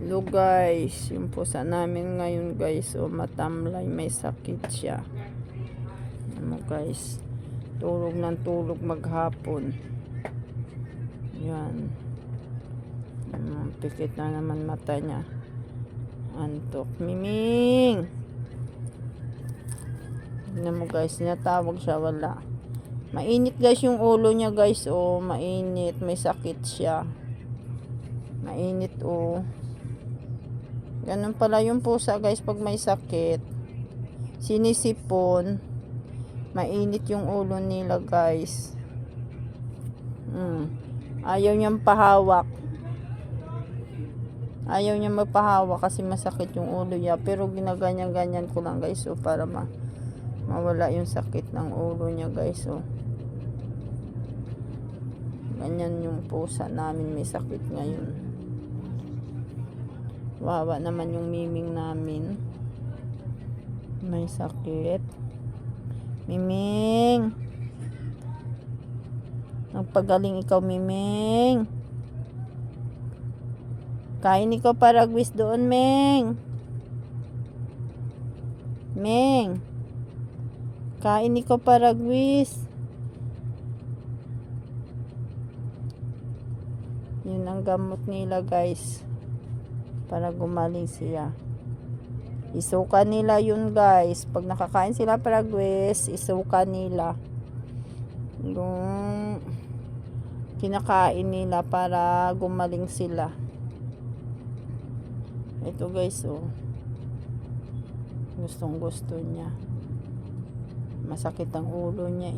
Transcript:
Hello guys, yung pusa namin ngayon guys, o matamlay, may sakit siya. Ano guys, tulog ng tulog maghapon. Yan. Pikit na naman mata niya. Antok. Miming! Tignan mo guys, tinatawag siya, wala. Mainit guys yung ulo niya guys, o mainit, may sakit siya. Mainit o. Ganun pala yung pusa guys pag may sakit. Sinisipon. Mainit yung ulo nila guys. Ayaw niyang pahawak. Ayaw niya magpahawak kasi masakit yung ulo niya. Pero ginaganyan-ganyan ko lang guys, para mawala yung sakit ng ulo niya guys. Ganyan yung pusa namin, may sakit ngayon. Wawa naman yung Miming namin. May sakit. Miming! Nagpagaling ikaw, Miming. Kain ikaw paragwis doon, Ming. Ming. Kain ikaw paragwis. Yun ang gamot nila guys, para gumaling siya. Isuka nila yun guys. Pag nakakain sila paragwis, isuka nila yung kinakain nila para gumaling sila. Ito guys, gustong gusto niya. Masakit ang ulo niya